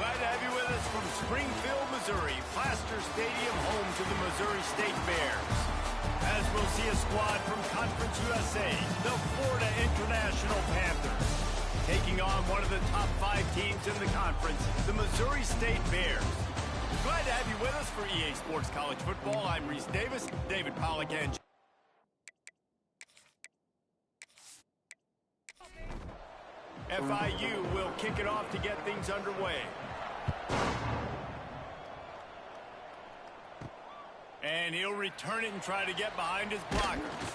Glad to have you with us from Springfield, Missouri, Plaster Stadium, home to the Missouri State Bears. As we'll see a squad from Conference USA, the Florida International Panthers, taking on one of the top 5 teams in the conference, the Missouri State Bears. Glad to have you with us for EA Sports College Football. I'm Reese Davis, David Pollack, and FIU will kick it off to get things underway. And he'll return it and try to get behind his blockers.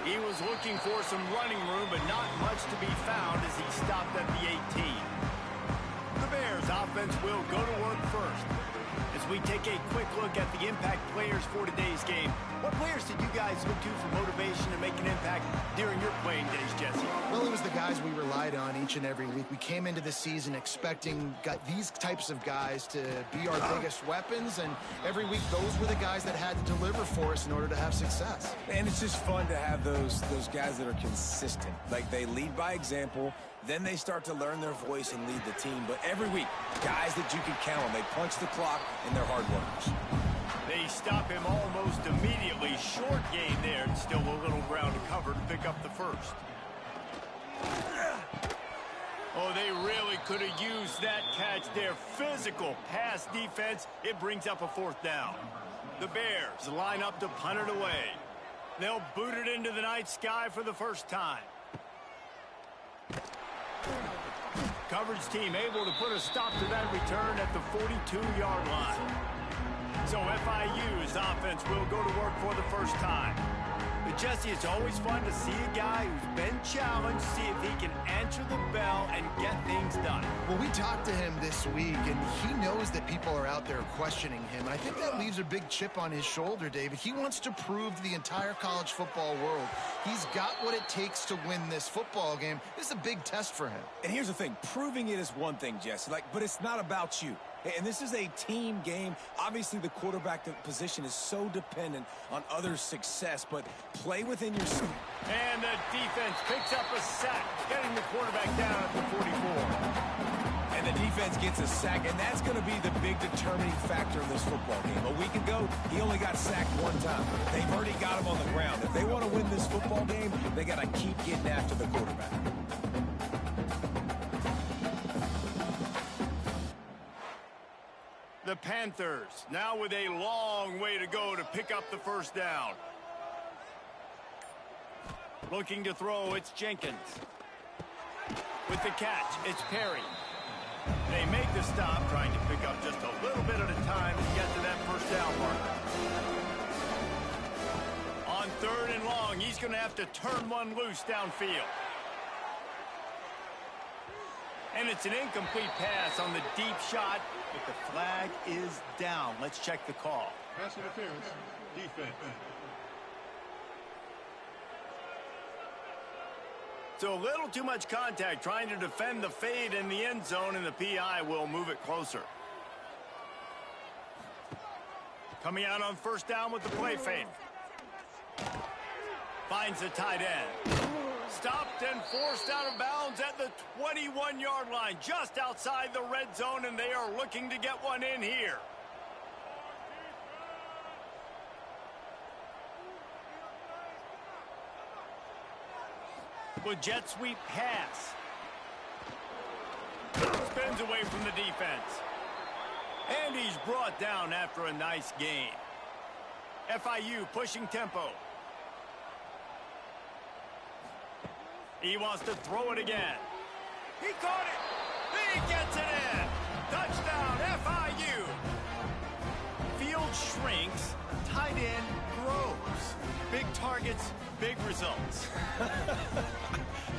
He was looking for some running room, but not much to be found as he stopped at the 18. The Bears offense will go to work first. As we take a quick look at the impact players for today's game, what players did you guys look to for motivation to make an impact during your playing days, Jesse? Well, it was the guys we relied on each and every week. We came into the season expecting these types of guys to be our biggest weapons, and every week those were the guys that had to deliver for us in order to have success. And it's just fun to have those guys that are consistent. Like, they lead by example, then they start to learn their voice and lead the team. But every week, guys that you can count on, they punch the clock, and they're hard workers. They stop him almost immediately. Short gain there, and still a little ground to cover to pick up the first. Oh, they really could have used that catch there. Physical pass defense. It brings up a 4th down. The Bears line up to punt it away. They'll boot it into the night sky for the first time. Coverage team able to put a stop to that return at the 42-yard line. So FIU's offense will go to work for the first time. But Jesse, it's always fun to see a guy who's been challenged, see if he can answer the bell and get things done. Well, we talked to him this week, and he knows that people are out there questioning him. And I think that leaves a big chip on his shoulder, David. He wants to prove to the entire college football world he's got what it takes to win this football game. This is a big test for him. And here's the thing. Proving it is one thing, Jesse, but it's not about you. And this is a team game. Obviously, the quarterback position is so dependent on others' success, but play within your... And the defense picks up a sack, getting the quarterback down at the 44. And And the defense gets a sack, and that's going to be the big determining factor in this football game. A week ago, he only got sacked one time. They've already got him on the ground. If they want to win this football game, they got to keep getting after the quarterback. The Panthers now with a long way to go to pick up the first down. Looking to throw, it's Jenkins. With the catch, it's Perry. They make the stop, trying to pick up just a little bit at a time to get to that first down marker. On 3rd and long, he's going to have to turn one loose downfield. And it's an incomplete pass on the deep shot, but the flag is down. Let's check the call. Pass interference, defense. So a little too much contact trying to defend the fade in the end zone, and the PI will move it closer. Coming out on first down with the play fake. Finds the tight end. Stopped and forced out of bounds at the 21-yard line, just outside the red zone, and they are looking to get one in here. With jet sweep pass. Spins away from the defense. And he's brought down after a nice gain. FIU pushing tempo. He wants to throw it again. He caught it. He gets it in. Touchdown, FIU. Field shrinks. Tight end grows. Big targets, big results.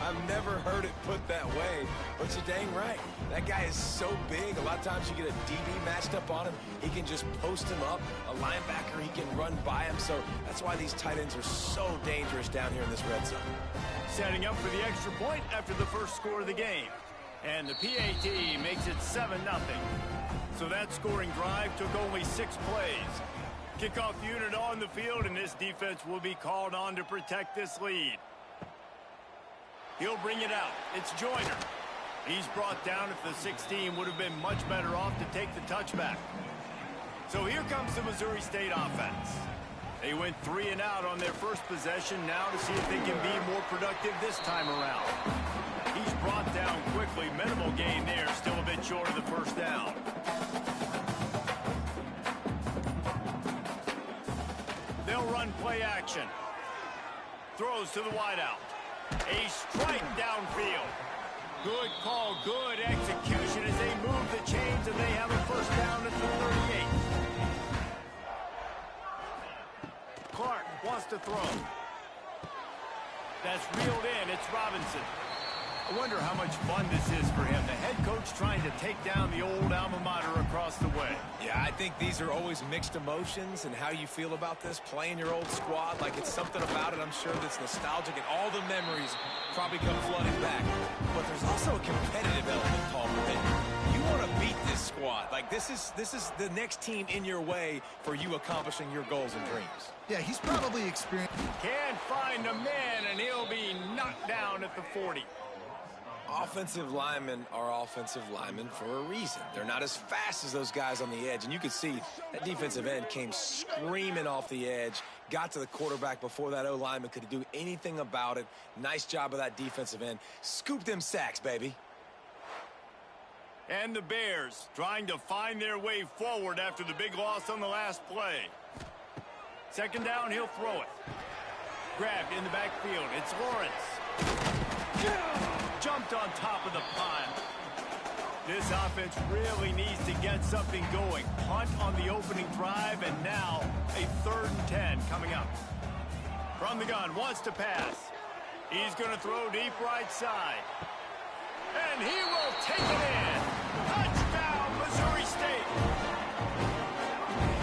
I've never heard it put that way, but you're dang right. That guy is so big. A lot of times you get a DB matched up on him. He can just post him up. A linebacker, he can run by him. So that's why these tight ends are so dangerous down here in this red zone. Setting up for the extra point after the first score of the game. And the PAT makes it 7-0. So that scoring drive took only 6 plays. Kickoff unit on the field, and this defense will be called on to protect this lead. He'll bring it out. It's Joyner. He's brought down at the 16. Would have been much better off to take the touchback. So here comes the Missouri State offense. They went 3 and out on their first possession. Now to see if they can be more productive this time around. He's brought down quickly. Minimal gain there. Still a bit short of the first down. They'll run play action. Throws to the wideout. A strike downfield. Good call, good execution as they move the chains, and they have a first down at the 38. Clark wants to throw. That's reeled in. It's Robinson. I wonder how much fun this is for him. The head coach trying to take down the old alma mater across the way. Yeah, I think these are always mixed emotions, and how you feel about this, playing your old squad, like it's something about it, I'm sure, that's nostalgic, and all the memories probably come flooding back. But there's also a competitive element, Palmer, that you want to beat this squad. Like, this is the next team in your way for you accomplishing your goals and dreams. Yeah, he's probably experienced. Can't find a man, and he'll be knocked down at the 40. Offensive linemen are offensive linemen for a reason. They're not as fast as those guys on the edge. And you could see that defensive end came screaming off the edge, got to the quarterback before that O-lineman could do anything about it. Nice job of that defensive end. Scoop them sacks, baby. And the Bears trying to find their way forward after the big loss on the last play. Second down, he'll throw it. Grabbed in the backfield. It's Lawrence. Jumped on top of the pile. This offense really needs to get something going. Punt on the opening drive, and now a 3rd and 10 coming up. From the gun, wants to pass. He's going to throw deep right side. And he will take it in. Touchdown, Missouri State.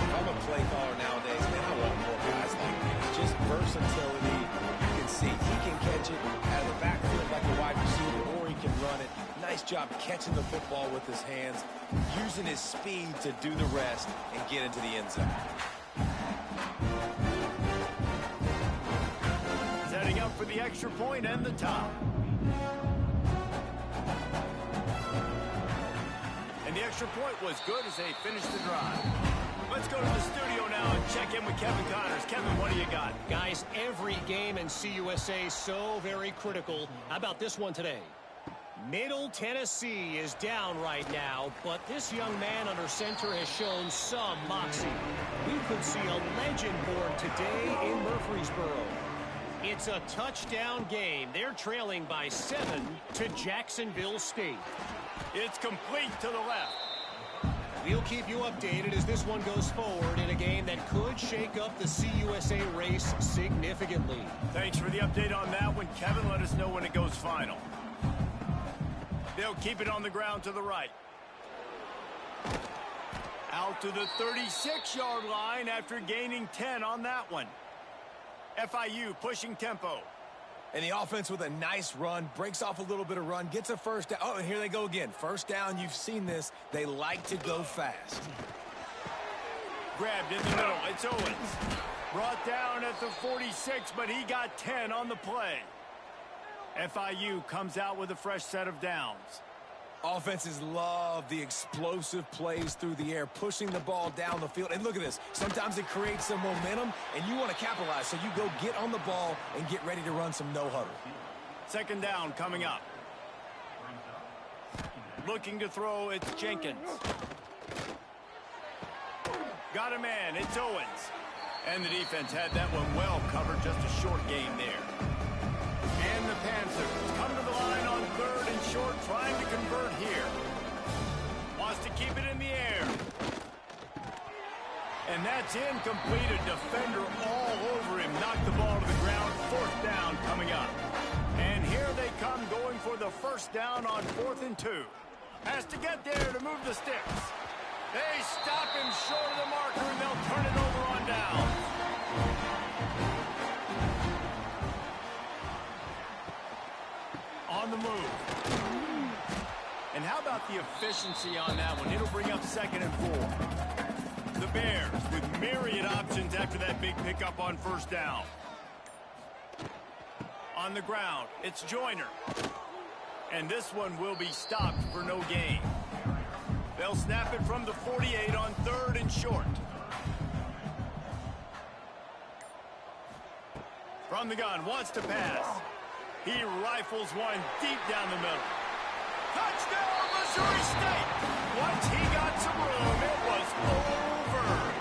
If I'm a play caller nowadays, man, I want more guys like that. Just versatility. You can see he can catch it out of the backfield like a wide receiver, or he can run it. Nice job catching the football with his hands, using his speed to do the rest and get into the end zone. Setting up for the extra point and the top. extra point was good as they finished the drive. Let's go to the studio now and check in with Kevin Connors. Kevin, what do you got? Guys, every game in CUSA so very critical. How about this one today? Middle Tennessee is down right now, but this young man under center has shown some moxie. We could see a legend born today in Murfreesboro. It's a touchdown game. They're trailing by 7 to Jacksonville State. It's complete to the left. We'll keep you updated as this one goes forward in a game that could shake up the CUSA race significantly. Thanks for the update on that one, Kevin. Let us know when it goes final. They'll keep it on the ground to the right. Out to the 36-yard line after gaining 10 on that one. FIU pushing tempo. And the offense with a nice run, breaks off a little bit of run, gets a first down. Oh, and here they go again. First down, you've seen this. They like to go fast. Grabbed in the middle. It's Owens. Brought down at the 46, but he got 10 on the play. FIU comes out with a fresh set of downs. Offenses love the explosive plays through the air, pushing the ball down the field. And look at this. Sometimes it creates some momentum, and you want to capitalize. So you go get on the ball and get ready to run some no-huddle. Second down coming up. Looking to throw, it's Jenkins. Got a man, it's Owens. And the defense had that one well covered, just a short game there. And the Panthers come to the line on third and short, trying to convert here. Wants to keep it in the air. And that's incomplete. A defender all over him. Knocked the ball to the ground. Fourth down coming up. And here they come going for the first down on 4th and 2. Has to get there to move the sticks. They stop him short of the marker, and they'll turn it over on down. On the move. And how about the efficiency on that one? It'll bring up 2nd and 4. The Bears with myriad options after that big pickup on first down. On the ground, it's Joyner. And this one will be stopped for no gain. They'll snap it from the 48 on 3rd and short. From the gun, wants to pass. He rifles one deep down the middle. Touchdown, Missouri State! Once he got some room, it was over.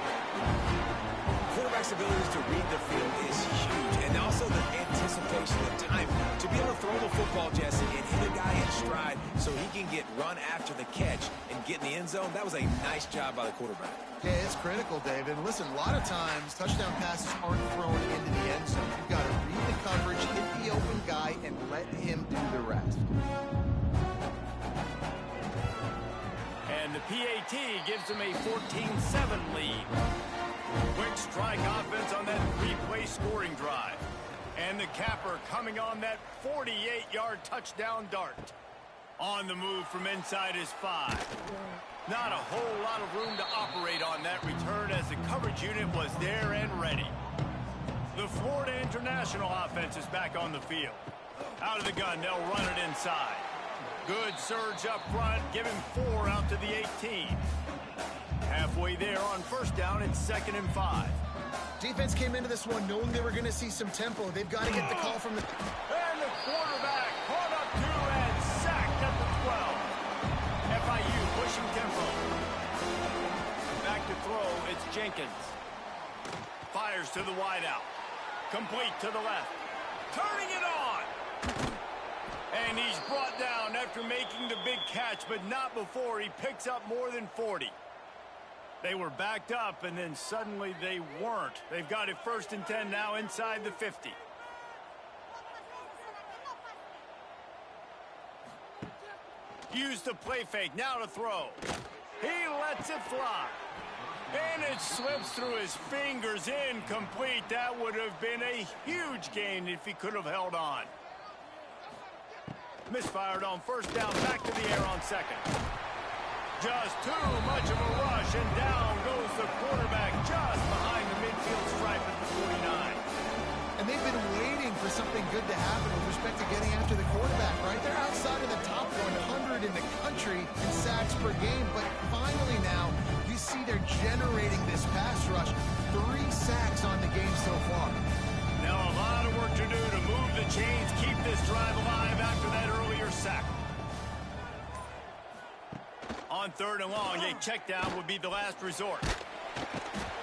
Quarterback's ability to read the field is huge, and also the anticipation and time to be able to throw the football, Jesse, and hit a guy in stride so he can get run after the catch and get in the end zone. That was a nice job by the quarterback. Yeah, it's critical, David. Listen, a lot of times touchdown passes aren't thrown into the end zone. You've got to read the coverage, hit the open guy, and let him do the rest. And the PAT gives them a 14-7 lead. Quick strike offense on that 3-play scoring drive. And the capper coming on that 48-yard touchdown dart. On the move from inside his 5. Not a whole lot of room to operate on that return as the coverage unit was there and ready. The Florida International offense is back on the field. Out of the gun, they'll run it inside. Good surge up front, give him 4 out to the 18. Halfway there on first down, it's 2nd and 5. Defense came into this one knowing they were going to see some tempo. They've got to get the call from the... And the quarterback caught up to and sacked at the 12. FIU pushing tempo. Back to throw, it's Jenkins. Fires to the wideout. Complete to the left. Turning it on. And he's brought down after making the big catch, but not before he picks up more than 40. They were backed up, and then suddenly they weren't. They've got it 1st and 10 now inside the 50. Use the play fake, now to throw. He lets it fly. And it slips through his fingers, incomplete. That would have been a huge gain if he could have held on. Misfired on first down, back to the air on 2nd. Just too much of a rush, and down goes the quarterback just behind the midfield stripe at the 49. And they've been waiting for something good to happen with respect to getting after the quarterback, right? They're outside of the top 100 in the country in sack sacks per game, but finally now you see they're generating this pass rush. 3 sacks on the game so far. Now a lot of work to do to move the chains, keep this drive alive after that earlier sack. On 3rd and long, a check down would be the last resort.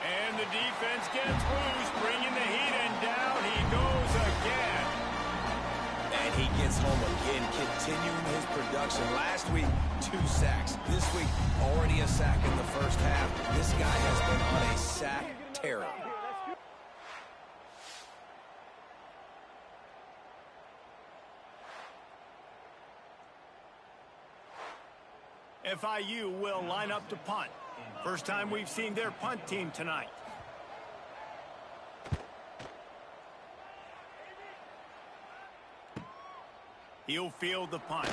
And the defense gets loose, bringing the heat, and down he goes again. And he gets home again, continuing his production. Last week, 2 sacks. This week, already a sack in the first half. This guy has been on a sack terror. FIU will line up to punt. First time we've seen their punt team tonight. He'll field the punt.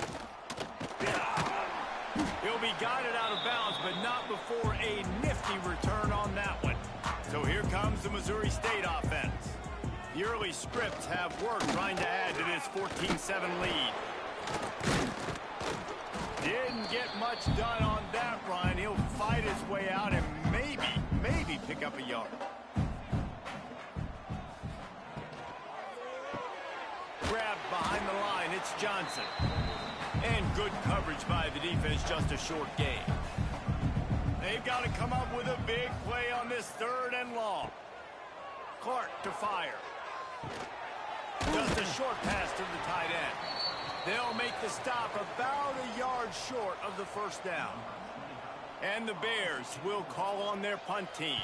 He'll be guided out of bounds, but not before a nifty return on that one. So here comes the Missouri State offense. The early scripts have worked trying to add to this 14-7 lead. Didn't get much done on that run. He'll fight his way out and maybe pick up a yard. Grabbed behind the line, it's Johnson. And good coverage by the defense, just a short gain. They've got to come up with a big play on this 3rd and long. Clark to fire. Just a short pass to the tight end. They'll make the stop about a yard short of the first down. And the Bears will call on their punt team.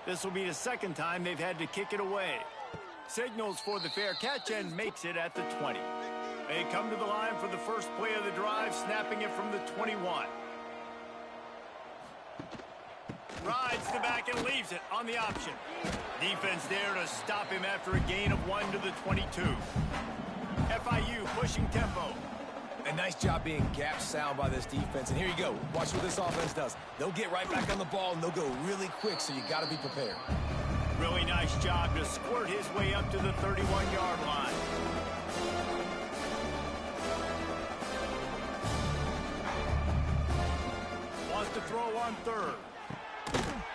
This will be the 2nd time they've had to kick it away. Signals for the fair catch and makes it at the 20. They come to the line for the first play of the drive, snapping it from the 21. Rides the back and leaves it on the option. Defense there to stop him after a gain of 1 to the 22. FIU pushing tempo. A nice job being gap sound by this defense. And here you go. Watch what this offense does. They'll get right back on the ball, and they'll go really quick, so you got to be prepared. Really nice job to squirt his way up to the 31-yard line. Wants to throw on 3rd.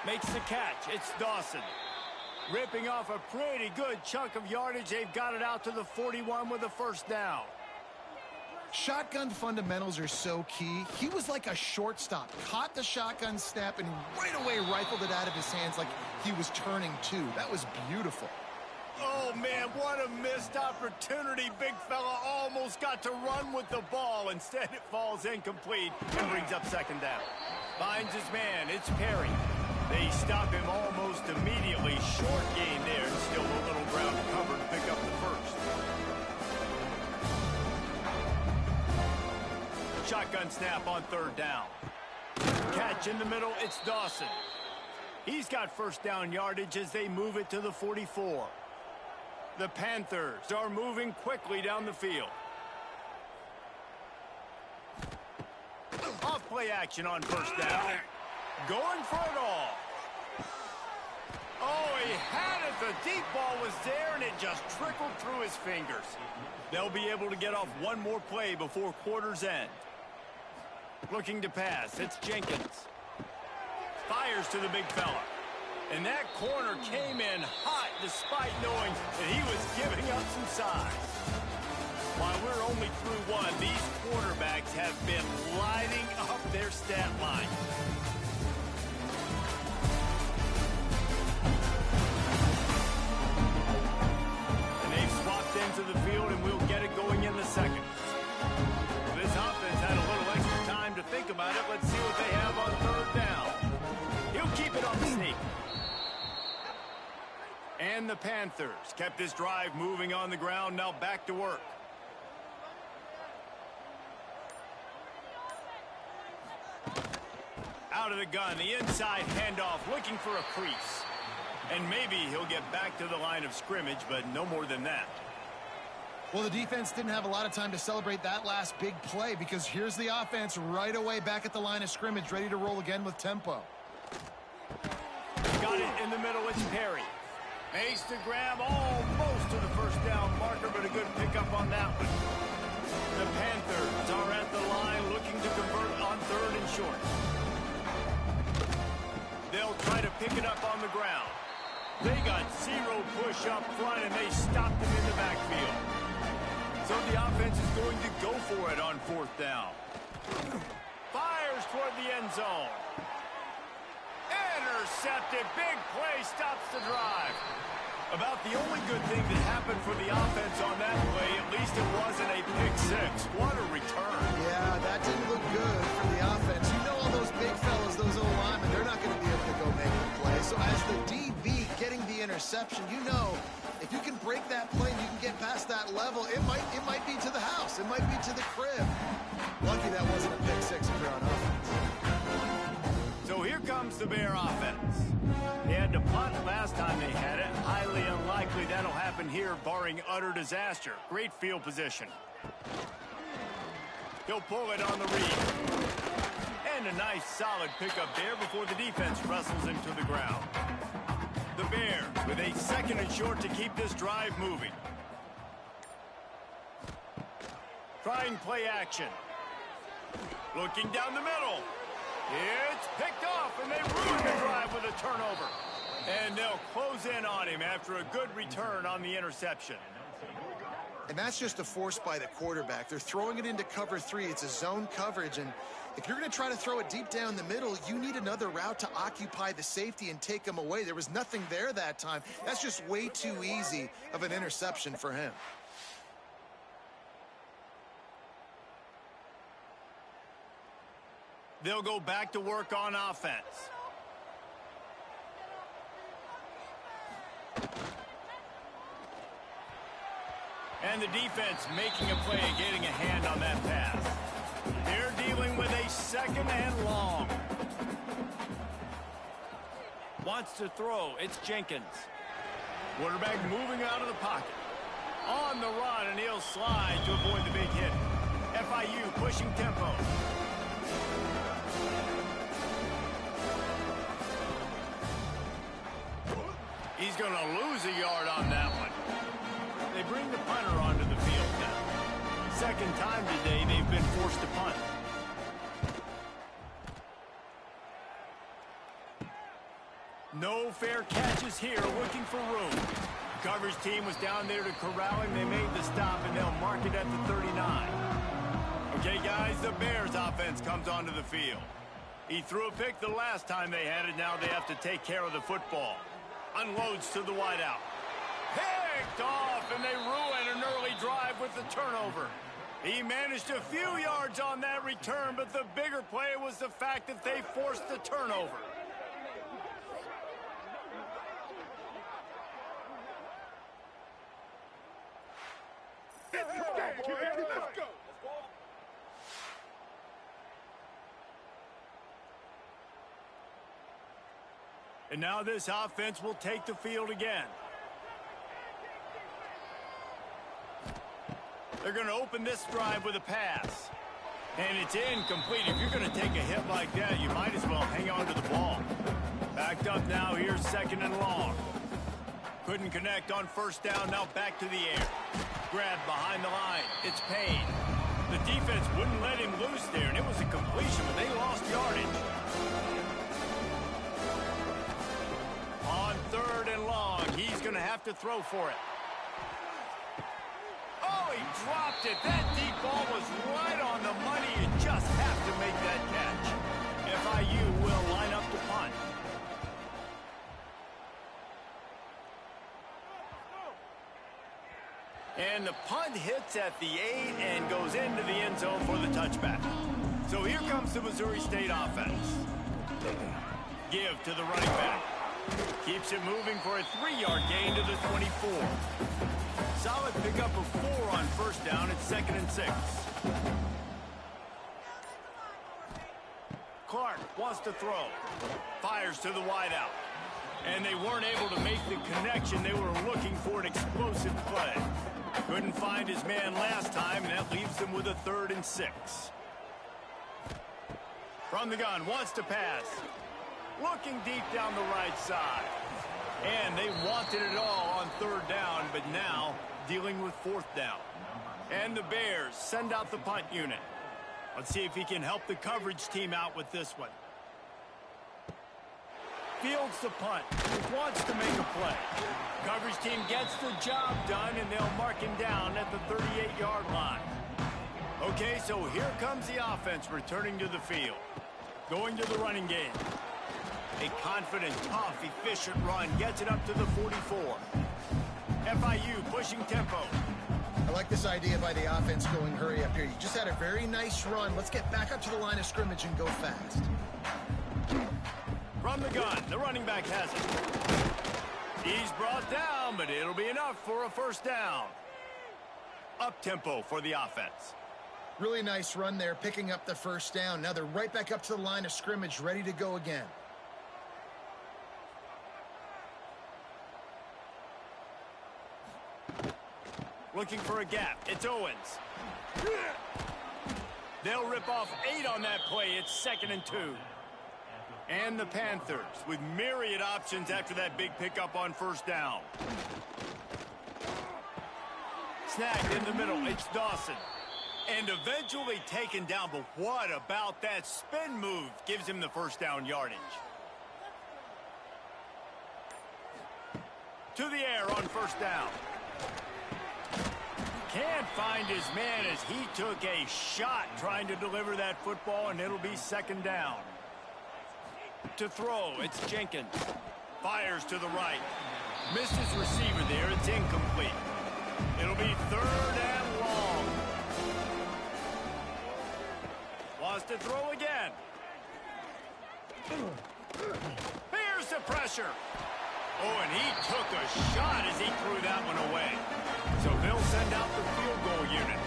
Makes the catch. It's Dawson. Ripping off a pretty good chunk of yardage. They've got it out to the 41 with a first down. Shotgun fundamentals are so key. He was like a shortstop. Caught the shotgun snap and right away rifled it out of his hands like he was turning 2. That was beautiful. Oh, man, what a missed opportunity. Big fella almost got to run with the ball. Instead, it falls incomplete and brings up 2nd down. Finds his man. It's Perry. They stop him almost immediately. Short gain there, and still a little ground to cover to pick up the first. Shotgun snap on 3rd down. Catch in the middle, it's Dawson. He's got first down yardage as they move it to the 44. The Panthers are moving quickly down the field. Off play action on first down. Going for it all. Oh, he had it. The deep ball was there, and it just trickled through his fingers. They'll be able to get off one more play before quarter's end. Looking to pass. It's Jenkins. Fires to the big fella. And that corner came in hot despite knowing that he was giving up some size. While we're only through 1, these quarterbacks have been lighting up their stat line. And they've swapped into the field, and we'll get it going in the 2nd. This offense had a little extra time to think about it. Let's see what they have on 3rd down. He'll keep it on the sneak. And the Panthers kept this drive moving on the ground. Now back to work. Out of the gun, the inside handoff, looking for a crease. And maybe he'll get back to the line of scrimmage, but no more than that. Well, the defense didn't have a lot of time to celebrate that last big play because here's the offense right away back at the line of scrimmage, ready to roll again with tempo. Got it in the middle, it's Perry. Makes the grab almost to the first down marker, but a good pickup on that one. The Panthers are at the line looking to convert on 3rd and short. They got zero push up front, and they stopped him in the backfield. So the offense is going to go for it on 4th down. Fires toward the end zone. Intercepted. Big play stops the drive. About the only good thing that happened for the offense on that play, at least it wasn't a pick six. What a return. Yeah, that didn't look good for the offense. You know all those big fellas, those O-linemen, they're not going to be able to go make the play. So as the DB getting the interception, you know if you can break that play and you can get past that level, it might be to the house. It might be to the crib. Lucky that wasn't a pick six if you're on offense. So here comes the Bear offense. They had to punt last time they had it. Highly unlikely that'll happen here, barring utter disaster. Great field position. He'll pull it on the read. And a nice solid pickup there before the defense wrestles him to the ground. The Bears with a 2nd and short to keep this drive moving. Trying play action. Looking down the middle. It's picked off, and they ruin the drive with a turnover. And they'll close in on him after a good return on the interception. And that's just a force by the quarterback. They're throwing it into cover 3. It's a zone coverage, and if you're going to try to throw it deep down the middle, you need another route to occupy the safety and take him away. There was nothing there that time. That's just way too easy of an interception for him. They'll go back to work on offense. And the defense making a play and getting a hand on that pass. They're dealing with a 2nd and long. Wants to throw. It's Jenkins. Quarterback moving out of the pocket. On the run, and he'll slide to avoid the big hit. FIU pushing tempo. He's going to lose a yard on that one. They bring the punter onto the field now. 2nd time today they've been forced to punt. No fair catches here, looking for room. Coverage team was down there to corral him. They made the stop, and they'll mark it at the 39. Okay, guys, the Bears offense comes onto the field. He threw a pick the last time they had it. Now they have to take care of the football. Unloads to the wideout. Picked off, and they ruin an early drive with the turnover. He managed a few yards on that return, but the bigger play was the fact that they forced the turnover. Let's go. And now this offense will take the field again. They're going to open this drive with a pass. And it's incomplete. If you're going to take a hit like that, you might as well hang on to the ball. Backed up now. Here's 2nd and long. Couldn't connect on 1st down. Now back to the air. Grabbed behind the line. It's Payne. The defense wouldn't let him loose there, and it was a completion, but they lost yardage. On 3rd and long, he's going to have to throw for it. Oh, he dropped it. That deep ball was right on the money. You just have to make that catch. FIU will line up to punt. And the punt hits at the 8 and goes into the end zone for the touchback. So here comes the Missouri State offense. Give to the running back. Keeps it moving for a 3-yard gain to the 24. Solid pickup of 4 on 1st down. It's 2nd and 6. Clark wants to throw. Fires to the wideout. And they weren't able to make the connection. They were looking for an explosive play. Couldn't find his man last time, and that leaves them with a 3rd and 6. From the gun, wants to pass. Looking deep down the right side. And they wanted it all on 3rd down, but now dealing with 4th down. And the Bears send out the punt unit. Let's see if he can help the coverage team out with this one. fields the punt. He wants to make a play. Coverage team gets the job done, and they'll mark him down at the 38-yard line. Okay, so here comes the offense returning to the field. Going to the running game. A confident, tough, efficient run gets it up to the 44. FIU pushing tempo. I like this idea by the offense going hurry up here. You just had a very nice run. Let's get back up to the line of scrimmage and go fast. From the gun, the running back has it. He's brought down, but it'll be enough for a first down. Up-tempo for the offense. Really nice run there, picking up the first down. Now they're right back up to the line of scrimmage, ready to go again. Looking for a gap. It's Owens. They'll rip off 8 on that play. It's 2nd and 2. And the Panthers with myriad options after that big pickup on first down. Snagged in the middle. It's Dawson. And eventually taken down. But what about that spin move? Gives him the first down yardage. To the air on first down. Can't find his man as he took a shot trying to deliver that football, and it'll be 2nd down. To throw, it's Jenkins. Fires to the right. Missed his receiver there. It's incomplete. It'll be 3rd and long. Wants to throw again. Here's the pressure. Oh, and he took a shot as he threw that one away. So they'll send out the field goal unit.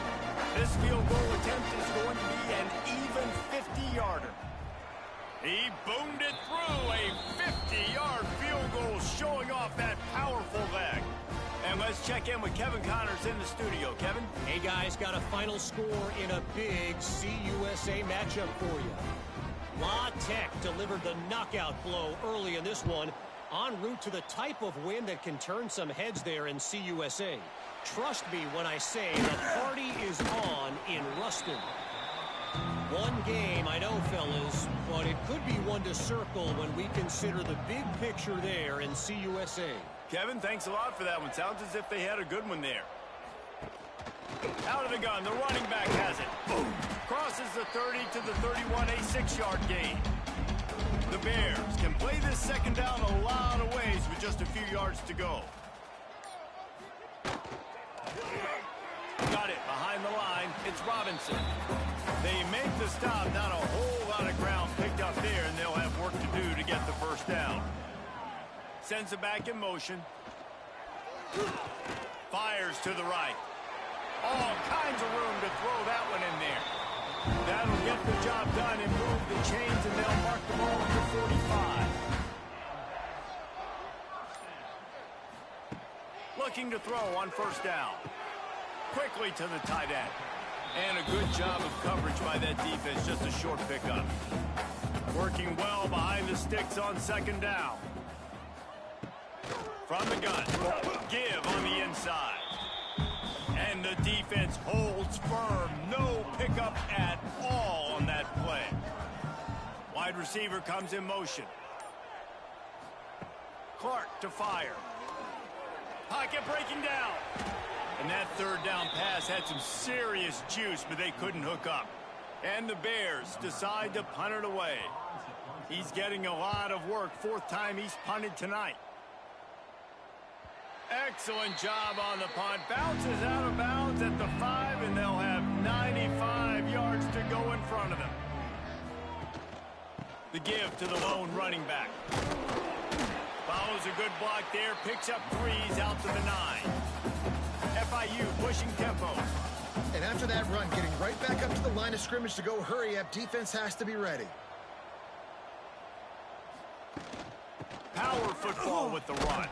This field goal attempt is going to be an even 50-yarder. He boomed it through, a 50-yard field goal showing off that powerful leg. And let's check in with Kevin Connors in the studio. Kevin? Hey, guys, got a final score in a big CUSA matchup for you. La Tech delivered the knockout blow early in this one, en route to the type of win that can turn some heads there in CUSA. Trust me when I say the party is on in Ruston. One game, I know, fellas, but it could be one to circle when we consider the big picture there in CUSA. Kevin, thanks a lot for that one. Sounds as if they had a good one there. Out of the gun, the running back has it. Boom. Crosses the 30 to the 31, a 6-yard gain. The Bears can play this 2nd down a lot of ways with just a few yards to go. Got it behind the line. It's Robinson. They make the stop. Not a whole lot of ground picked up there, and they'll have work to do to get the first down. Sends it back in motion. Fires to the right. All kinds of room to throw that one in there. That'll get the job done and move the chains, and they'll mark the ball at the 45. Looking to throw on first down. Quickly to the tight end. And a good job of coverage by that defense, just a short pickup. Working well behind the sticks on 2nd down. From the gun, give on the inside. And the defense holds firm. No pickup at all on that play. Wide receiver comes in motion. Clark to fire. Pocket breaking down. And that 3rd down pass had some serious juice, but they couldn't hook up. And the Bears decide to punt it away. He's getting a lot of work. 4th time he's punted tonight. Excellent job on the punt. Bounces out of bounds at the 5, and they'll have 95 yards to go in front of them. The give to the lone running back. Follows a good block there. Picks up 3s out to the 9. FIU pushing tempo. And after that run, getting right back up to the line of scrimmage to go hurry up, defense has to be ready. Power football with the run.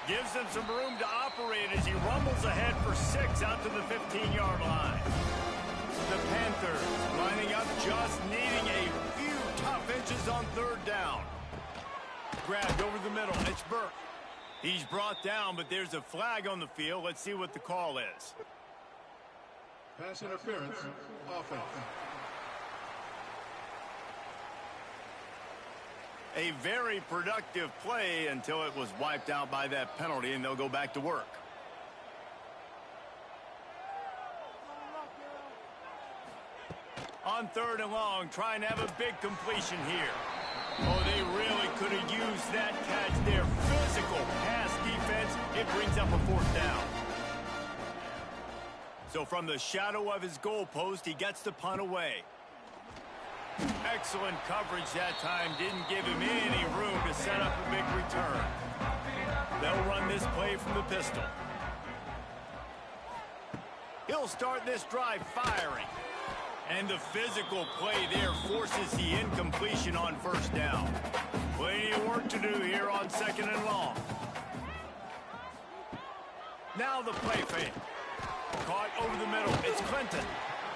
Gives him some room to operate as he rumbles ahead for 6 out to the 15-yard line. The Panthers lining up, just needing a few tough inches on 3rd down. Grabbed over the middle. It's Burke. He's brought down, but there's a flag on the field. Let's see what the call is. Pass interference, offense. A very productive play until it was wiped out by that penalty, and they'll go back to work. On 3rd and long, trying to have a big completion here. Oh, they really could have used that catch there. Physical pass defense. It brings up a 4th down. So from the shadow of his goalpost, he gets the punt away. Excellent coverage that time. Didn't give him any room to set up a big return. They'll run this play from the pistol. He'll start this drive firing. And the physical play there forces the incompletion on 1st down. Plenty of work to do here on 2nd and long. Now the play fake. Caught over the middle. It's Clinton.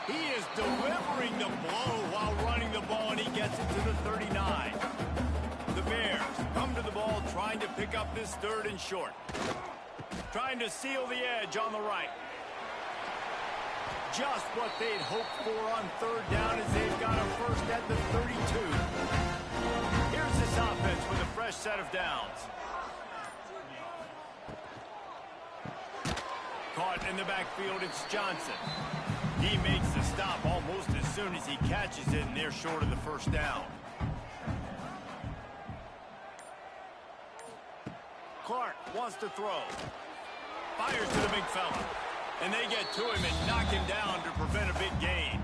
He is delivering the blow while running the ball, and he gets it to the 39. The Bears come to the ball trying to pick up this 3rd and short. Trying to seal the edge on the right. Just what they'd hoped for on 3rd down as they've got a 1st at the 32. Here's this offense with a fresh set of downs. Caught in the backfield, it's Johnson. He makes the stop almost as soon as he catches it, and they're short of the 1st down. Clark wants to throw. Fires to the big fella. And they get to him and knock him down to prevent a big gain.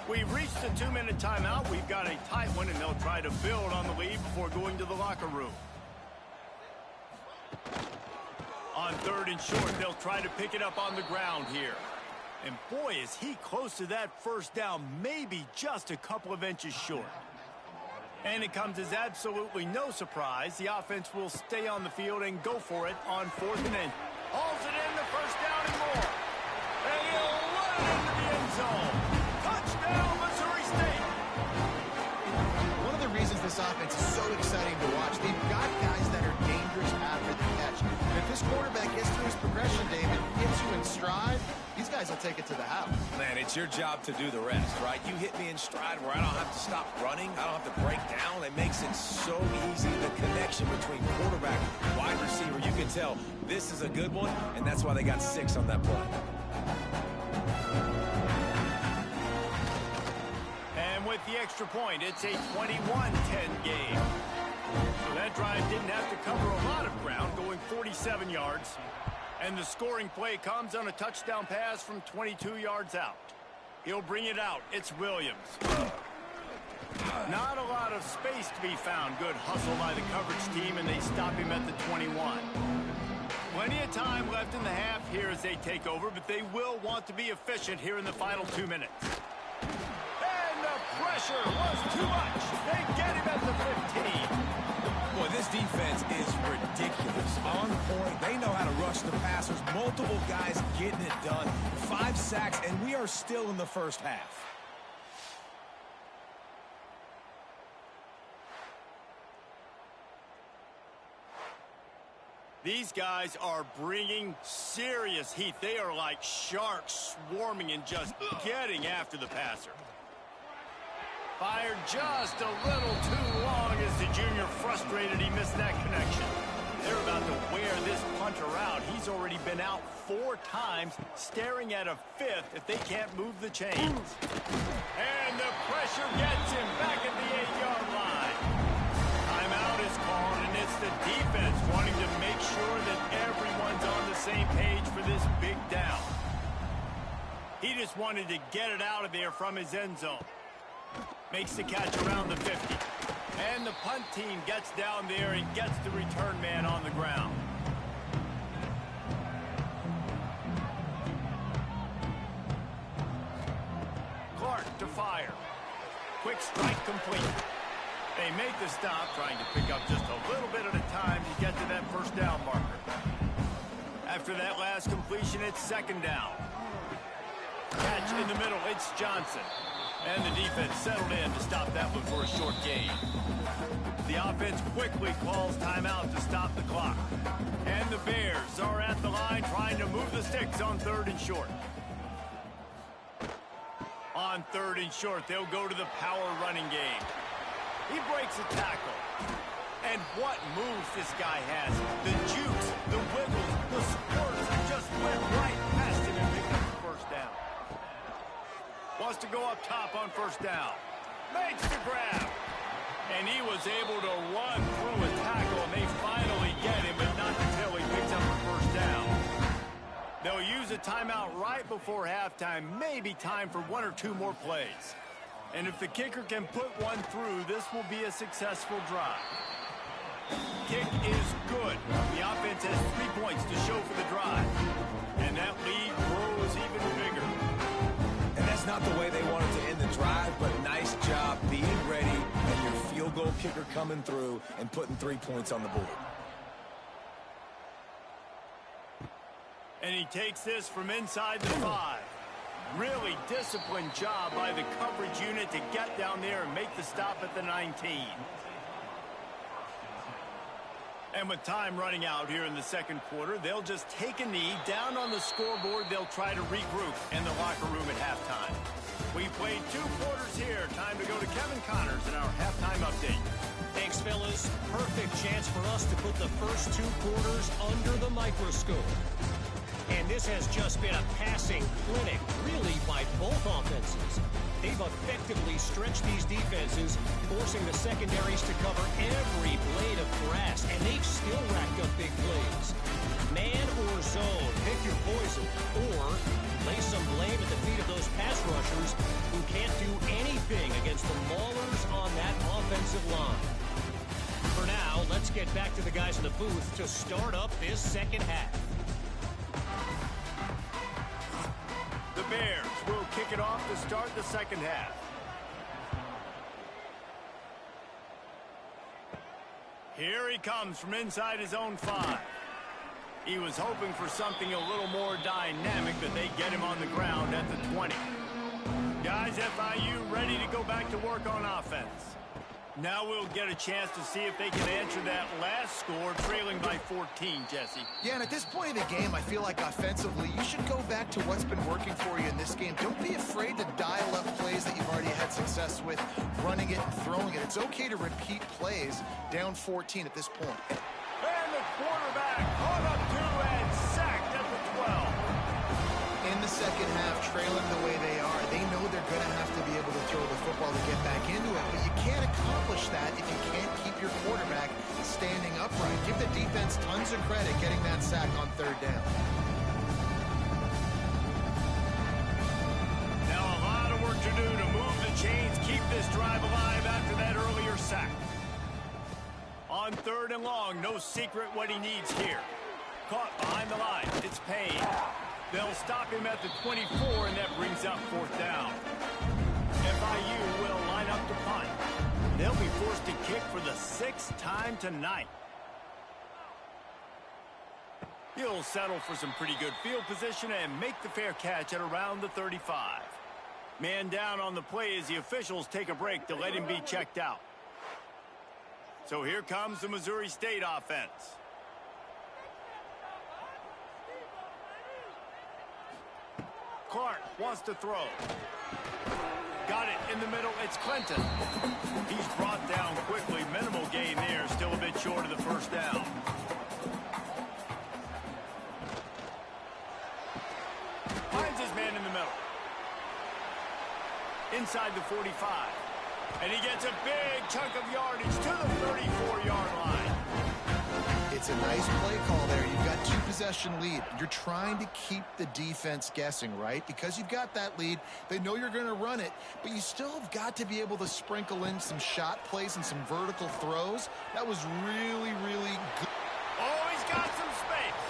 We've reached the 2-minute timeout. We've got a tight one, and they'll try to build on the lead before going to the locker room. On 3rd and short, they'll try to pick it up on the ground here. And boy, is he close to that 1st down, maybe just a couple of inches short. And it comes as absolutely no surprise. The offense will stay on the field and go for it on 4th and in. Hauls it in, the 1st down and more. And he'll run it into the end zone. Touchdown, Missouri State. One of the reasons this offense is so exciting to watch, they've got guys that are dangerous after the catch. And if this quarterback gets through his progression, David, hits you in stride, these guys will take it to the house. Man, it's your job to do the rest, right? You hit me in stride where I don't have to stop running. I don't have to break down. It makes it so easy. The connection between quarterback and wide receiver, you can tell this is a good one, and that's why they got 6 on that play. And with the extra point, it's a 21-10 game. So that drive didn't have to cover a lot of ground, going 47 yards. And the scoring play comes on a touchdown pass from 22 yards out. He'll bring it out. It's Williams. Not a lot of space to be found. Good hustle by the coverage team, and they stop him at the 21. Plenty of time left in the half here as they take over, but they will want to be efficient here in the final 2 minutes. And the pressure was too much. They get him at the 15. Boy, this defense is ridiculous. On point. They know how to rush the passers. Multiple guys getting it done. 5 sacks, and we are still in the 1st half. These guys are bringing serious heat. They are like sharks swarming and just getting after the passer. Fired just a little too long as the junior frustrated he missed that connection. They're about to wear this punter out. He's already been out 4 times, staring at a 5th if they can't move the chains. And the pressure gets him back at the 8-yard line. Timeout is called, and it's the defense wanting to make sure that everyone's on the same page for this big down. He just wanted to get it out of there from his end zone. Makes the catch around the 50. And the punt team gets down there and gets the return man on the ground. Clark to fire. Quick strike complete. They make the stop, trying to pick up just a little bit at a time to get to that 1st down marker. After that last completion, it's 2nd down. Catch in the middle, it's Johnson. And the defense settled in to stop that one for a short gain. The offense quickly calls timeout to stop the clock. And the Bears are at the line trying to move the sticks on 3rd and short. On 3rd and short, they'll go to the power running game. He breaks a tackle. And what moves this guy has. The jukes, the wiggles, the squirts just went right past him and picked up the first down. Wants to go up top on first down. Makes the grab. And he was able to run through a tackle, and they finally get him, but not until he picks up the first down. They'll use a timeout right before halftime, maybe time for one or two more plays. And if the kicker can put one through, this will be a successful drive. Kick is good. The offense has 3 points to show for the drive. And that lead grows even bigger. And that's not the way they wanted to end the drive, but nice job being ready and your field goal kicker coming through and putting 3 points on the board. And he takes this from inside the 5. Really disciplined job by the coverage unit to get down there and make the stop at the 19. And with time running out here in the second quarter, they'll just take a knee. Down on the scoreboard, they'll try to regroup in the locker room at halftime. We played 2 quarters here. Time to go to Kevin Connors in our halftime update. Thanks, fellas. Perfect chance for us to put the first 2 quarters under the microscope. And this has just been a passing clinic, really, by both offenses. They've effectively stretched these defenses, forcing the secondaries to cover every blade of grass, and they've still racked up big plays. Man or zone, pick your poison, or lay some blame at the feet of those pass rushers who can't do anything against the maulers on that offensive line. For now, let's get back to the guys in the booth to start up this second half. The Bears will kick it off to start the second half. Here he comes from inside his own 5. He was hoping for something a little more dynamic, but they get him on the ground at the 20. Guys, FIU ready to go back to work on offense. Now we'll get a chance to see if they can answer that last score, trailing by 14, Jesse. Yeah, and at this point of the game, I feel like offensively, you should go back to what's been working for you in this game. Don't be afraid to dial up plays that you've already had success with, running it and throwing it. It's okay to repeat plays down 14 at this point. And the quarterback caught up to and sacked at the 12. In the second half, trailing the way they are, they know they're going to have to be able to throw the football to get back into it, but you can't accomplish that if you can't keep your quarterback standing upright. Give the defense tons of credit getting that sack on third down. Now a lot of work to do to move the chains, keep this drive alive after that earlier sack. On third and long, no secret what he needs here. Caught behind the line, it's Payne. They'll stop him at the 24, and that brings up fourth down. FIU will line up to punt. They'll be forced to kick for the 6th time tonight. He'll settle for some pretty good field position and make the fair catch at around the 35. Man down on the play as the officials take a break to let him be checked out. So here comes the Missouri State offense. Clark wants to throw. Got it in the middle. It's Clinton. He's brought down quickly. Minimal gain there. Still a bit short of the first down. Finds his man in the middle. Inside the 45. And he gets a big chunk of yardage to the 34-yard line. It's a nice play call there. You've got 2-possession lead. You're trying to keep the defense guessing, right? Because you've got that lead. They know you're going to run it, but you still have got to be able to sprinkle in some shot plays and some vertical throws. That was really, really good. Oh, he's got some space.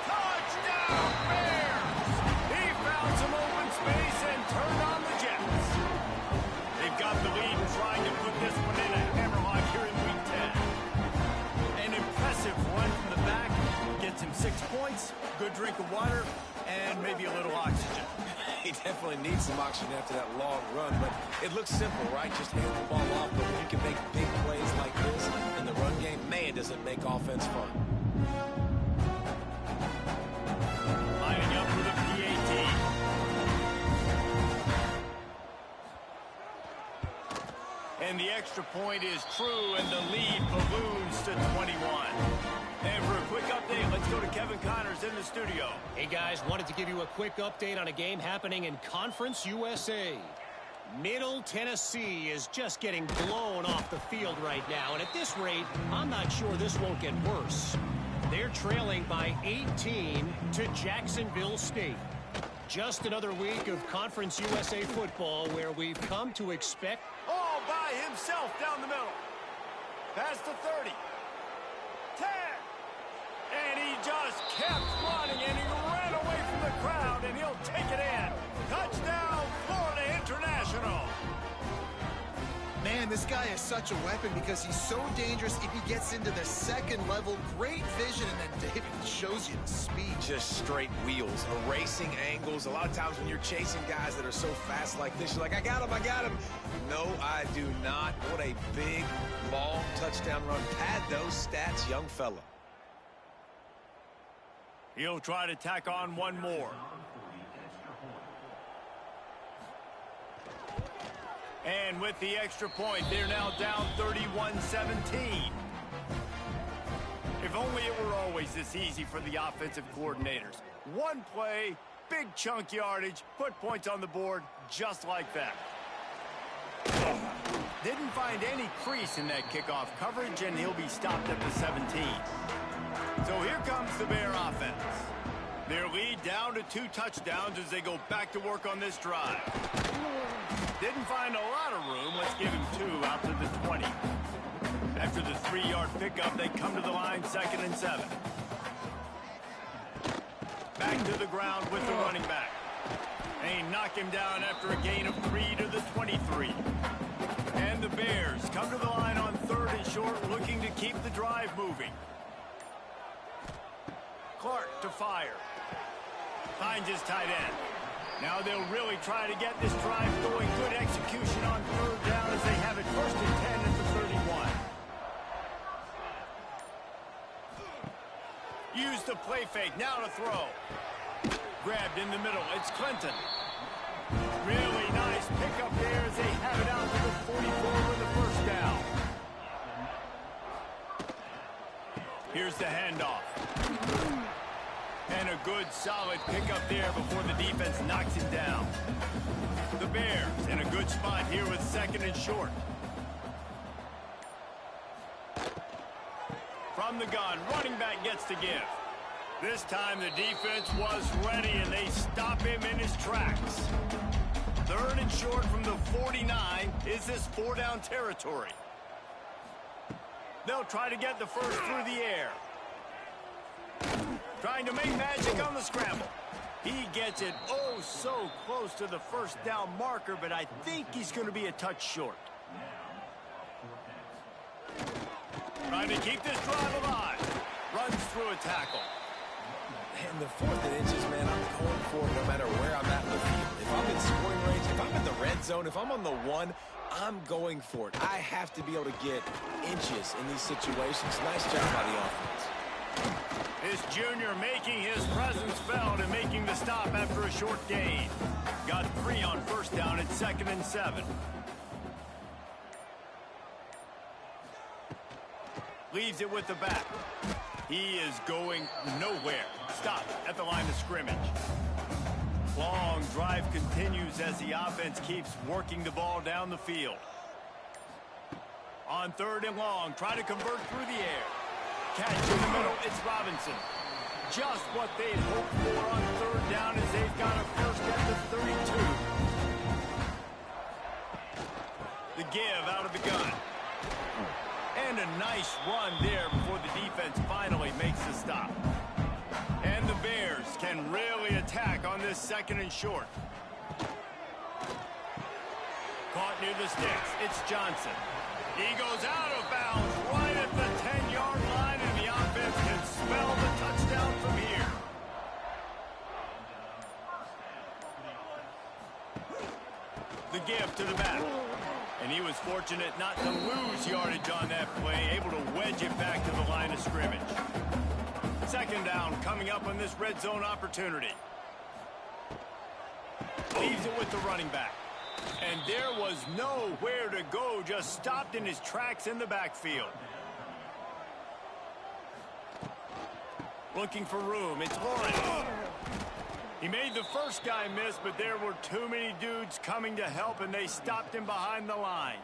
Touchdown, Bears! He found some open space and turned on the Jets. They've got the lead and trying to put this one in a hammerlock here in Week 10. An impressive run from the back. Gets him 6 points, good drink of water, and maybe a little oxygen. He definitely needs some oxygen after that long run, but it looks simple, right? Just hand the ball off, but when you can make big plays like this in the run game, man, does it make offense fun. Lining up for the PAT. And the extra point is true, and the lead balloons to 21. And for a quick update, let's go to Kevin Connors in the studio. Hey, guys, wanted to give you a quick update on a game happening in Conference USA. Middle Tennessee is just getting blown off the field right now, and at this rate, I'm not sure this won't get worse. They're trailing by 18 to Jacksonville State. Just another week of Conference USA football where we've come to expect... All by himself down the middle. Past the 30. 10. And he just kept running, and he ran away from the crowd, and he'll take it in. Touchdown, Florida International. Man, this guy is such a weapon because he's so dangerous if he gets into the second level. Great vision, and then David shows you the speed. Just straight wheels, erasing angles. A lot of times when you're chasing guys that are so fast like this, you're like, I got him, I got him. No, I do not. What a big, long touchdown run. Pad those stats, young fella. He'll try to tack on one more. And with the extra point, they're now down 31-17. If only it were always this easy for the offensive coordinators. One play, big chunk yardage, put points on the board just like that. Didn't find any crease in that kickoff coverage, and he'll be stopped at the 17. So here comes the Bear offense. Their lead down to 2 touchdowns as they go back to work on this drive. Didn't find a lot of room. Let's give him 2 out to the 20. After the 3-yard pickup, they come to the line, 2nd and 7. Back to the ground with the running back. They knock him down after a gain of 3 to the 23. And the Bears come to the line on 3rd and short, looking to keep the drive moving. Clark to fire. Finds his tight end. Now they'll really try to get this drive going. Good execution on 3rd down as they have it 1st and 10 at the 31. Use the play fake. Now to throw. Grabbed in the middle. It's Clinton. Really nice pickup there as they have it out to the 44 with the 1st down. Here's the handoff. And a good, solid pickup there before the defense knocks it down. The Bears in a good spot here with 2nd and short. From the gun, running back gets to give. This time the defense was ready, and they stop him in his tracks. 3rd and short from the 49. Is this 4-down territory? They'll try to get the 1st through the air. Trying to make magic on the scramble. He gets it oh so close to the 1st down marker, but I think he's going to be a touch short. Trying to keep this drive alive. Runs through a tackle. And the 4th and inches, man, I'm going for it no matter where I'm at in the field. If I'm in scoring range, if I'm in the red zone, if I'm on the 1, I'm going for it. I have to be able to get inches in these situations. Nice job by the offense. This junior making his presence felt and making the stop after a short gain. Got 3 on 1st down at 2nd and 7. Leaves it with the back. He is going nowhere. Stop at the line of scrimmage. Long drive continues as the offense keeps working the ball down the field. On 3rd and long, try to convert through the air. Catch in the middle, it's Robinson. Just what they'd hoped for on 3rd down as they've got a 1st at the 32. The give out of the gun. And a nice run there before the defense finally makes the stop. And the Bears can really attack on this 2nd and short. Caught near the sticks. It's Johnson. He goes out of bounds right at the 10-yard line, and the offense can spell the touchdown from here. The give to the back. And he was fortunate not to lose yardage on that play, able to wedge it back to the line of scrimmage. 2nd down coming up on this red zone opportunity. Leaves it with the running back. And there was nowhere to go, just stopped in his tracks in the backfield. Looking for room, it's Lawrence. He made the first guy miss, but there were too many dudes coming to help, and they stopped him behind the line.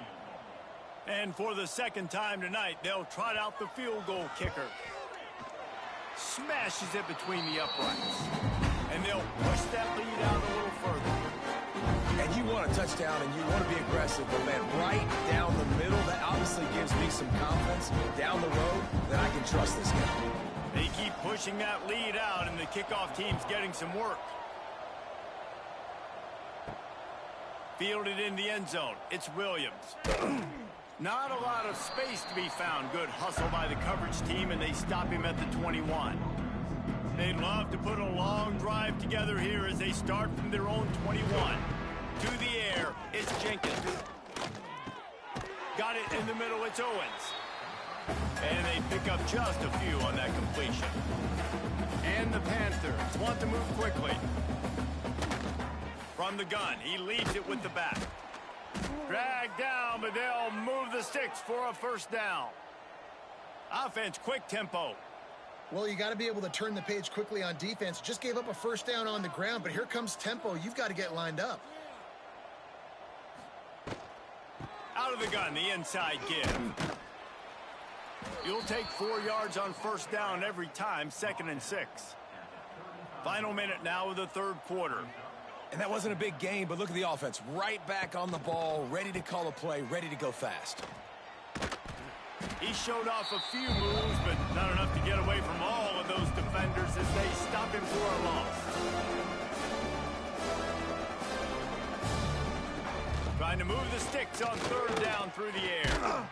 And for the second time tonight, they'll trot out the field goal kicker. Smashes it between the uprights. And they'll push that lead out a little further. And you want a touchdown and you want to be aggressive, but man, right down the middle, that obviously gives me some confidence down the road that I can trust this guy. They keep pushing that lead out, and the kickoff team's getting some work. Fielded in the end zone. It's Williams. Not a lot of space to be found. Good hustle by the coverage team, and they stop him at the 21. They'd love to put a long drive together here as they start from their own 21. To the air, it's Jenkins. Got it in the middle, it's Owens. And they pick up just a few on that completion. And the Panthers want to move quickly. From the gun, he leaves it with the back. Dragged down, but they'll move the sticks for a first down. Offense, quick tempo. Well, you got to be able to turn the page quickly on defense. Just gave up a first down on the ground, but here comes tempo. You've got to get lined up. Out of the gun, the inside give. You'll take 4 yards on first down every time, 2nd and 6. Final minute now of the third quarter. And that wasn't a big game, but look at the offense. Right back on the ball, ready to call a play, ready to go fast. He showed off a few moves, but not enough to get away from all of those defenders as they stop him for a loss. Trying to move the sticks on third down through the air.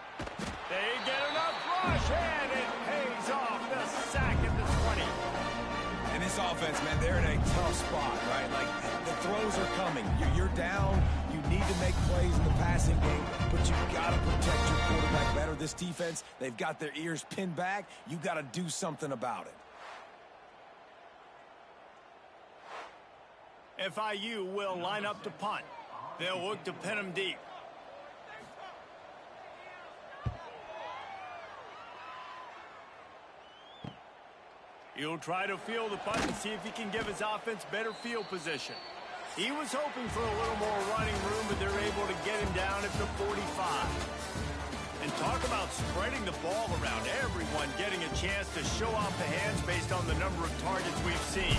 They get enough rush, and it pays off. The sack at the 20. And this offense, man, they're in a tough spot, right? Like, the throws are coming. You're down. You need to make plays in the passing game, but you've got to protect your quarterback better. This defense, they've got their ears pinned back. You got to do something about it. FIU will line up to punt. They'll look to pin him deep. He'll try to field the punt and see if he can give his offense better field position. He was hoping for a little more running room, but they're able to get him down at the 45. And talk about spreading the ball around. Everyone getting a chance to show off the hands based on the number of targets we've seen.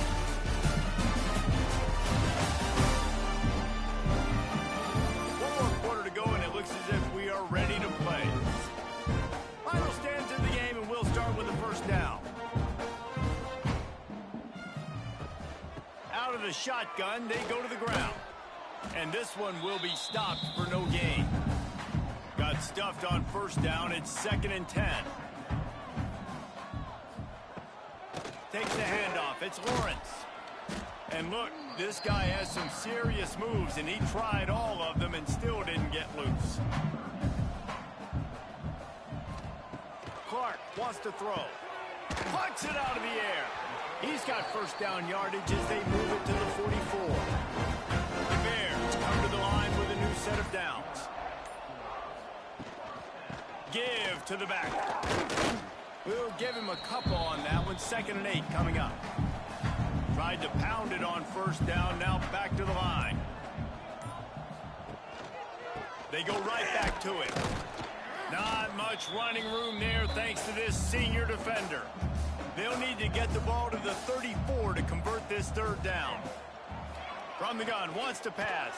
One more quarter to go, and it looks as if we are ready to play. Final stands in the game, and we'll start with the first down. Out of the shotgun, they go to the ground. And this one will be stopped for no gain. Got stuffed on first down. It's 2nd and 10. Takes the handoff. It's Lawrence. And look, this guy has some serious moves, and he tried all of them and still didn't get loose. Clark wants to throw. Plucks it out of the air. He's got first down yardage as they move it to the 44. The Bears come to the line with a new set of downs. Give to the back. We'll give him a couple on that one. 2nd and 8 coming up. Tried to pound it on first down. Now back to the line. They go right back to it. Not much running room there thanks to this senior defender. They'll need to get the ball to the 34 to convert this third down. From the gun, wants to pass.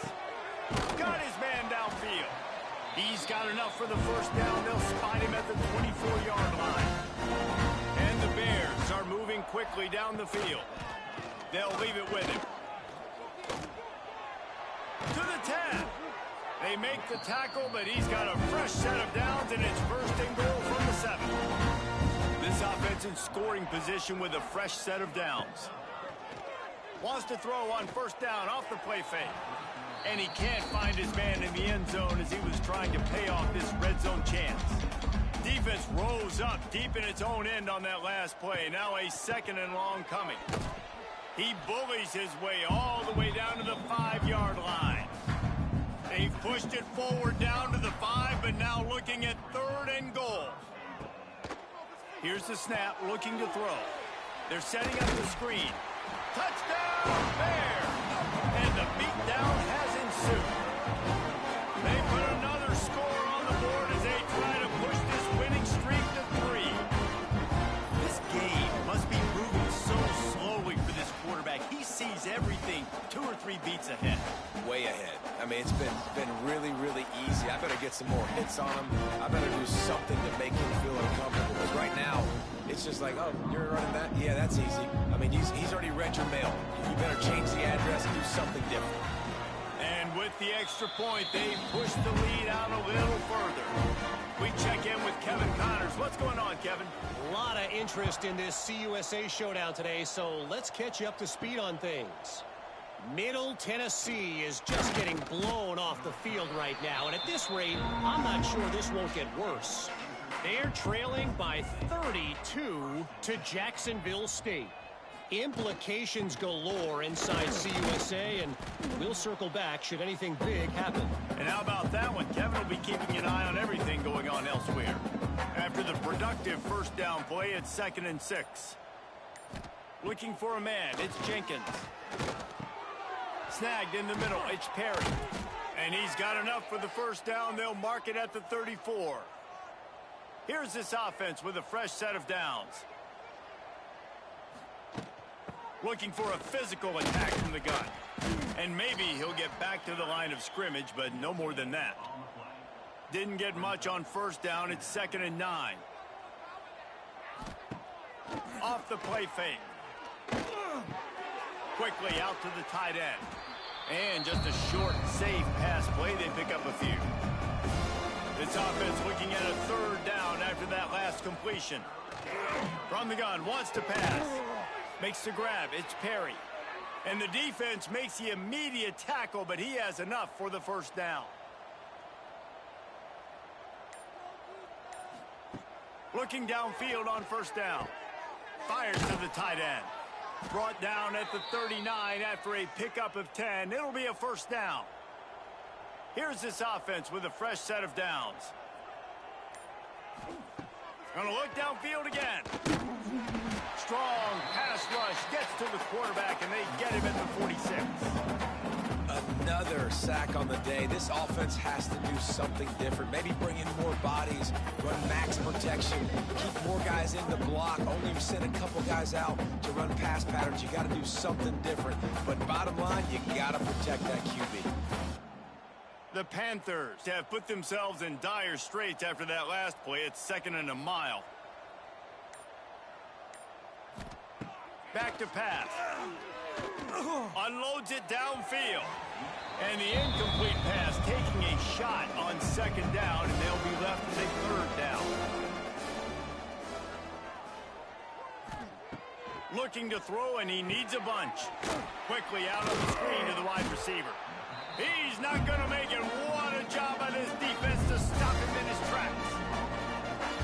Got his man downfield. He's got enough for the first down. They'll spot him at the 24-yard line. And the Bears are moving quickly down the field. They'll leave it with him. To the 10. They make the tackle, but he's got a fresh set of downs, and it's 1st and goal from the 7. This offense in scoring position with a fresh set of downs. Wants to throw on first down off the play fake. And he can't find his man in the end zone as he was trying to pay off this red zone chance. Defense rose up deep in its own end on that last play. Now a 2nd and long coming. He bullies his way all the way down to the 5-yard line. They've pushed it forward down to the 5, but now looking at 3rd and goal. Here's the snap, looking to throw. They're setting up the screen. Touchdown, Bear! And the beatdown has ensued. They put another score on the board as they try to push this winning streak to 3. This game must be moving so slowly for this quarterback. He sees everything 2 or 3 beats ahead. Way ahead. I mean, it's been really, really easy. I better get some more hits on him. I better do something to make him feel uncomfortable. Because right now, it's just like, oh, you're running that? Yeah, that's easy. I mean, he's already read your mail. You better change the address and do something different. And with the extra point, they push the lead out a little further. We check in with Kevin Connors. What's going on, Kevin? A lot of interest in this CUSA showdown today, so let's catch you up to speed on things. Middle Tennessee is just getting blown off the field right now, and at this rate, I'm not sure this won't get worse. They're trailing by 32 to Jacksonville State. Implications galore inside CUSA, and we'll circle back should anything big happen. And how about that one? Kevin will be keeping an eye on everything going on elsewhere. After the productive first down play, it's 2nd and 6. Looking for a man, it's Jenkins. Snagged in the middle, it's Perry. And he's got enough for the first down. They'll mark it at the 34. Here's this offense with a fresh set of downs. Looking for a physical attack from the gun. And maybe he'll get back to the line of scrimmage, but no more than that. Didn't get much on first down. It's 2nd and 9. Off the play fake. Quickly out to the tight end. And just a short, safe pass play. They pick up a few. This offense looking at a 3rd down after that last completion. From the gun, wants to pass. Makes the grab. It's Perry. And the defense makes the immediate tackle, but he has enough for the first down. Looking downfield on first down. Fires to the tight end. Brought down at the 39 after a pickup of 10. It'll be a first down. Here's this offense with a fresh set of downs. Gonna look downfield again. Strong pass rush gets to the quarterback, and they get him at the 46. Another sack on the day. This offense has to do something different. Maybe bring in more bodies, run max protection, keep more guys in the block, only send a couple guys out to run pass patterns. You got to do something different. But bottom line, you got to protect that QB. The Panthers have put themselves in dire straits after that last play. It's 2nd and a mile. Back to pass. Unloads it downfield. And the incomplete pass taking a shot on 2nd down, and they'll be left with a 3rd down. Looking to throw, and he needs a bunch. Quickly out on the screen to the wide receiver. He's not going to make it. What a job by this defense to stop him in his tracks.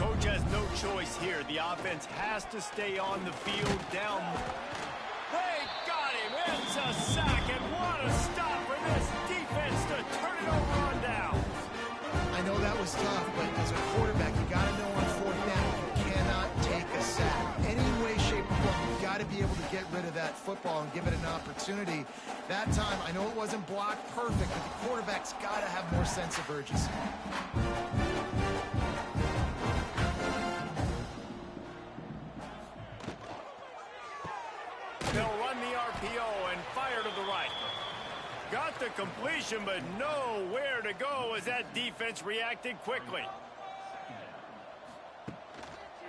Coach has no choice here. The offense has to stay on the field down. They got him. It's a sack, and what a stop for this defense to turn it over on downs. I know that was tough, but as a quarterback, you got to know on 4th down, you cannot take a sack. Any way, shape, or form, you got to be able to get rid of that football and give it an opportunity. That time, I know it wasn't blocked perfect, but the quarterback's got to have more sense of urgency. They'll run the RPO and fire to the right. Got the completion, but nowhere to go as that defense reacted quickly.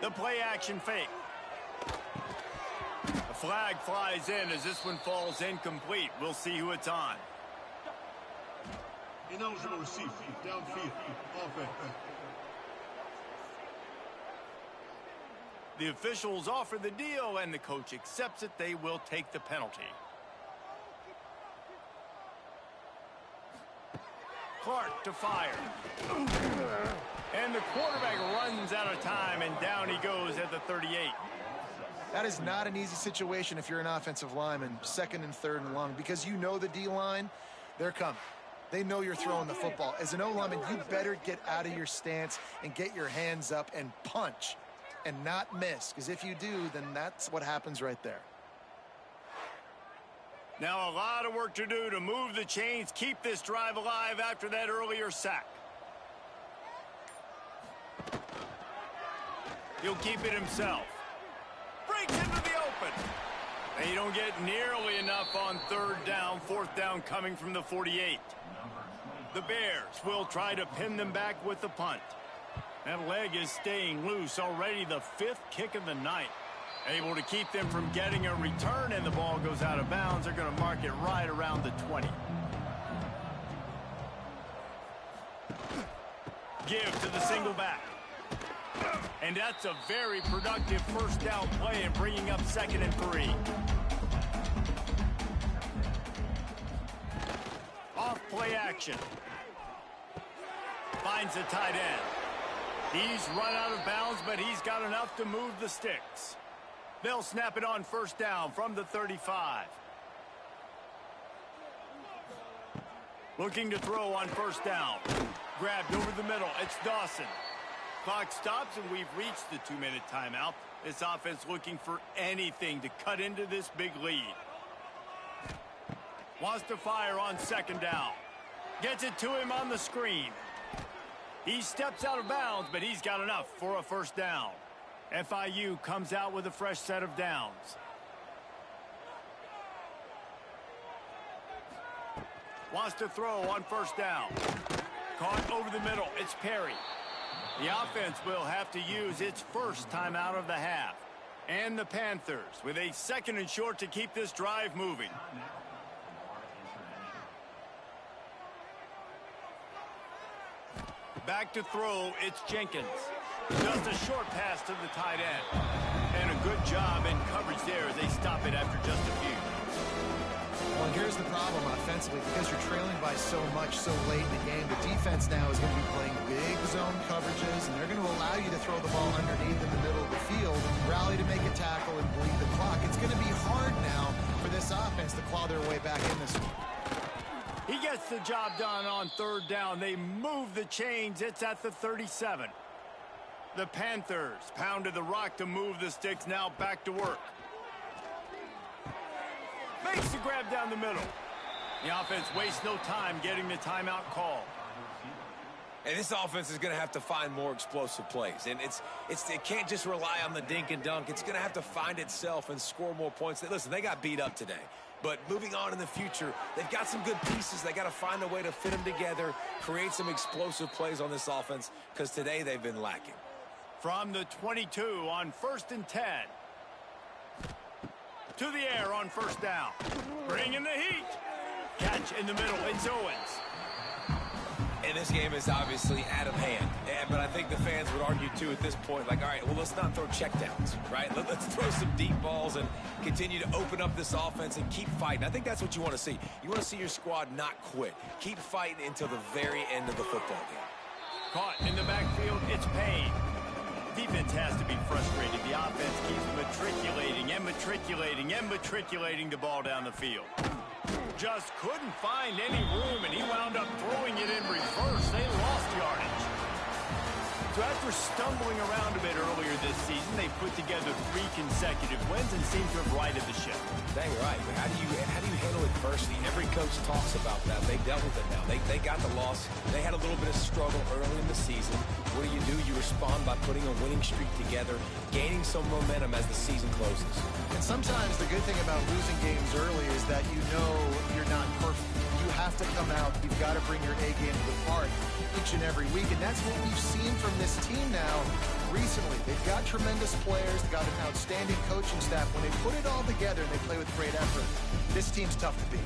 The play action fake. A flag flies in as this one falls incomplete. We'll see who it's on. Ineligible receiver, downfield, offense. The officials offer the deal, and the coach accepts it. They will take the penalty. Clark to fire. And the quarterback runs out of time, and down he goes at the 38. That is not an easy situation if you're an offensive lineman, 2nd and 3rd and long, because you know the D-line, they're coming. They know you're throwing the football. As an O-lineman, you better get out of your stance and get your hands up and punch and not miss, because if you do, then that's what happens right there. Now a lot of work to do to move the chains, keep this drive alive after that earlier sack. He'll keep it himself. Breaks into the open. They don't get nearly enough on third down. Fourth down coming from the 48. The Bears will try to pin them back with the punt. That leg is staying loose. Already the 5th kick of the night. Able to keep them from getting a return, and the ball goes out of bounds. They're going to mark it right around the 20. Give to the single back. And that's a very productive first down play and bringing up 2nd and 3. Off play action. Finds the tight end. He's run out of bounds, but he's got enough to move the sticks. They'll snap it on first down from the 35. Looking to throw on first down. Grabbed over the middle. It's Dawson. Clock stops, and we've reached the 2-minute timeout. This offense looking for anything to cut into this big lead. Wants to fire on 2nd down. Gets it to him on the screen. He steps out of bounds, but he's got enough for a first down. FIU comes out with a fresh set of downs. Wants to throw on first down. Caught over the middle. It's Perry. The offense will have to use its first timeout of the half. And the Panthers with a 2nd and short to keep this drive moving. Back to throw, it's Jenkins. Just a short pass to the tight end. And a good job in coverage there as they stop it after just a few. Well, here's the problem offensively. Because you're trailing by so much so late in the game, the defense now is going to be playing big zone coverages, and they're going to allow you to throw the ball underneath in the middle of the field, rally to make a tackle, and bleed the clock. It's going to be hard now for this offense to claw their way back in this one. He gets the job done on third down. They move the chains. It's at the 37. The Panthers pounded the rock to move the sticks. Now back to work. Makes the grab down the middle. The offense wastes no time getting the timeout call. And this offense is going to have to find more explosive plays. And it can't just rely on the dink and dunk. It's going to have to find itself and score more points. Listen, they got beat up today. But moving on in the future, they've got some good pieces. They got to find a way to fit them together, create some explosive plays on this offense, because today they've been lacking. From the 22 on 1st and 10. To the air on first down. Bring in the heat. Catch in the middle. It's Owens. And this game is obviously out of hand. But I think the fans would argue, too, at this point, like, all right, well, let's not throw checkdowns, right? Let's throw some deep balls and continue to open up this offense and keep fighting. I think that's what you want to see. You want to see your squad not quit. Keep fighting until the very end of the football game. Caught in the backfield, it's Payne. Defense has to be frustrated. The offense keeps matriculating and matriculating and matriculating the ball down the field. Just couldn't find any room, and he wound up throwing it in reverse. They lost yardage. So after stumbling around a bit earlier this season, they put together 3 consecutive wins and seem to have righted the ship. Dang right. But how do you handle adversity? Every coach talks about that. They dealt with it now. They got the loss. They had a little bit of struggle early in the season. What do? You respond by putting a winning streak together, gaining some momentum as the season closes. And sometimes the good thing about losing games early is that you know you're not perfect. You have to come out. You've got to bring your A game to the park each and every week. And that's what we've seen from this team now recently. They've got tremendous players. They've got an outstanding coaching staff. When they put it all together and they play with great effort, this team's tough to beat.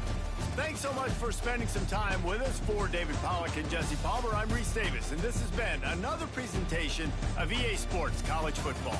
Thanks so much for spending some time with us. For David Pollack and Jesse Palmer, I'm Reese Davis, and this has been another presentation of EA Sports College Football.